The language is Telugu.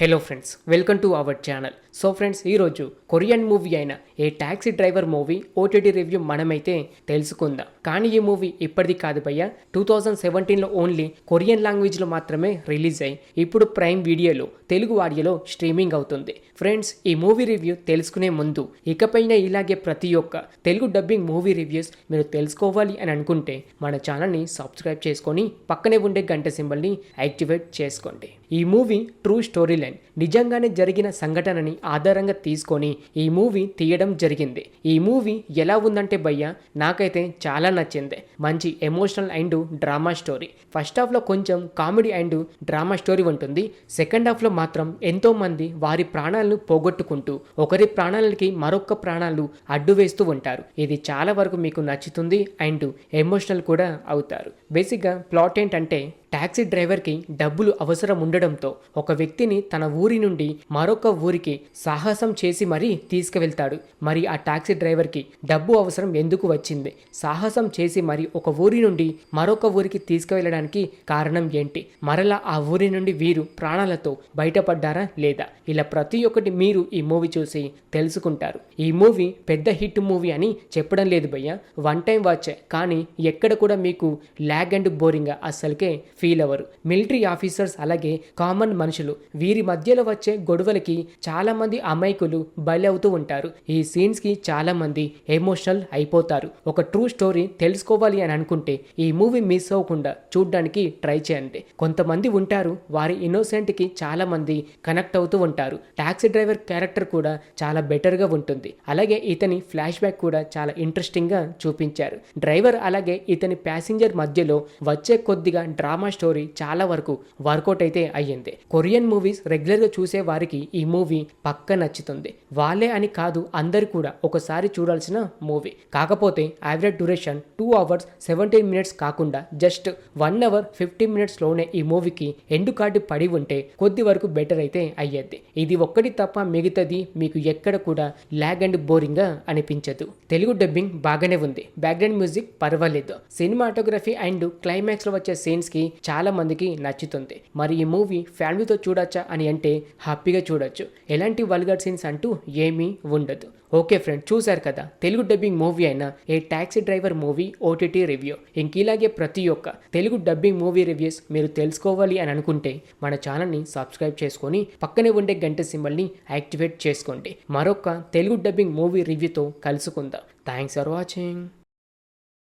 Hello friends, welcome to our channel. So friends, ఈరోజు కొరియన్ మూవీ అయిన A taxi driver movie OTT review మనమైతే తెలుసుకుందాం. కానీ ఈ మూవీ ఇప్పటిది కాదు భయ్య, 2017లో ఓన్లీ కొరియన్ లాంగ్వేజ్లో మాత్రమే రిలీజ్ అయ్యి ఇప్పుడు ప్రైమ్ వీడియోలో తెలుగు ఆడియోలో స్ట్రీమింగ్ అవుతుంది. ఫ్రెండ్స్, ఈ మూవీ రివ్యూ తెలుసుకునే ముందు ఇకపైన ఇలాగే ప్రతి ఒక్క తెలుగు డబ్బింగ్ మూవీ రివ్యూస్ మీరు తెలుసుకోవాలి అని అనుకుంటే మన ఛానల్ని సబ్స్క్రైబ్ చేసుకొని పక్కనే ఉండే గంట సింబల్ని యాక్టివేట్ చేసుకోండి. ఈ మూవీ ట్రూ స్టోరీ లైన్, నిజంగానే జరిగిన సంఘటనని ఆధారంగా తీసుకొని ఈ మూవీ తీయడం జరిగింది. ఈ మూవీ ఎలా ఉందంటే భయ్య, నాకైతే చాలా నచ్చింది. మంచి emotional and drama story. First హాఫ్లో కొంచెం కామెడీ అండ్ డ్రామా స్టోరీ ఉంటుంది. సెకండ్ హాఫ్లో మాత్రం ఎంతో మంది వారి ప్రాణాలను పోగొట్టుకుంటూ ఒకరి ప్రాణాలకి మరొక ప్రాణాలు అడ్డు వేస్తూ ఉంటారు. ఇది చాలా వరకు మీకు నచ్చుతుంది అండ్ ఎమోషనల్ కూడా అవుతారు. బేసిక్గా ప్లాట్ ఏంటంటే, టాక్సీ డ్రైవర్కి డబ్బులు అవసరం ఉండడంతో ఒక వ్యక్తిని తన ఊరి నుండి మరొక ఊరికి సాహసం చేసి మరీ తీసుకువెళ్తాడు. మరి ఆ టాక్సీ డ్రైవర్కి డబ్బు అవసరం ఎందుకు వచ్చింది, సాహసం చేసి మరి ఒక ఊరి నుండి మరొక ఊరికి తీసుకువెళ్ళడానికి కారణం ఏంటి, మరలా ఆ ఊరి నుండి వీరు ప్రాణాలతో బయటపడ్డారా లేదా, ఇలా ప్రతి ఒక్కటి మీరు ఈ మూవీ చూసి తెలుసుకుంటారు. ఈ మూవీ పెద్ద హిట్ మూవీ అని చెప్పడం లేదు భయ్య, వన్ టైం వాచ్. కానీ ఎక్కడ కూడా మీకు ల్యాగ్ అండ్ బోరింగ్ అస్సలకే ఫీల్ అవ్వరు. మిలిటరీ ఆఫీసర్స్ అలాగే కామన్ మనుషులు వీరి మధ్యలో వచ్చే గొడవలకి చాలా మంది అమాయకులు బలి అవుతూ ఉంటారు. ఈ సీన్స్ కి చాలా మంది ఎమోషనల్ అయిపోతారు. ఒక ట్రూ స్టోరీ తెలుసుకోవాలి అని అనుకుంటే ఈ మూవీ మిస్ అవ్వకుండా చూడడానికి ట్రై చేయండి. కొంతమంది ఉంటారు, వారి ఇన్నోసెంట్ కి చాలా మంది కనెక్ట్ అవుతూ ఉంటారు. టాక్సీ డ్రైవర్ క్యారెక్టర్ కూడా చాలా బెటర్ గా ఉంటుంది. అలాగే ఇతని ఫ్లాష్ బ్యాక్ కూడా చాలా ఇంట్రెస్టింగ్ గా చూపించారు. డ్రైవర్ అలాగే ఇతని ప్యాసింజర్ మధ్యలో వచ్చే కొద్దిగా డ్రామా స్టోరీ చాలా వరకు వర్కౌట్ అయితే అయ్యింది. కొరియన్ మూవీస్ రెగ్యులర్ గా చూసే వారికి ఈ మూవీ పక్క నచ్చుతుంది. వాళ్ళే అని కాదు, అందరు కూడా ఒకసారి చూడాల్సిన మూవీ. కాకపోతే యావరేజ్ డ్యూరేషన్ 2 hours 17 minutes కాకుండా జస్ట్ 1 hour 50 minutes లోనే ఈ మూవీకి ఎండు కార్డు పడి ఉంటే కొద్ది వరకు బెటర్ అయితే అయ్యేది. ఇది ఒక్కటి తప్ప మిగతాది మీకు ఎక్కడ కూడా ల్యాగ్ అండ్ బోరింగ్ గా అనిపించదు. తెలుగు డబ్బింగ్ బాగానే ఉంది, బ్యాక్గ్రౌండ్ మ్యూజిక్ పర్వాలేదు, సినిమాటోగ్రఫీ అండ్ క్లైమాక్స్ లో వచ్చే సీన్స్ కి చాలా మందికి నచ్చుతుంది. మరి ఈ మూవీ ఫ్యామిలీతో చూడొచ్చా అని అంటే హ్యాపీగా చూడొచ్చు. ఎలాంటి వల్గర్ సీన్స్ అంటూ ఏమీ ఉండదు. ఓకే ఫ్రెండ్, చూశారు కదా తెలుగు డబ్బింగ్ మూవీ అయిన A taxi driver movie OTT review. ఇంకిలాగే ప్రతి ఒక్క తెలుగు డబ్బింగ్ మూవీ రివ్యూస్ మీరు తెలుసుకోవాలి అని అనుకుంటే మన ఛానల్ని సబ్స్క్రైబ్ చేసుకొని పక్కనే ఉండే గంట సింబల్ని యాక్టివేట్ చేసుకోండి. మరొక తెలుగు డబ్బింగ్ మూవీ రివ్యూతో కలుసుకుందాం. Thanks for watching.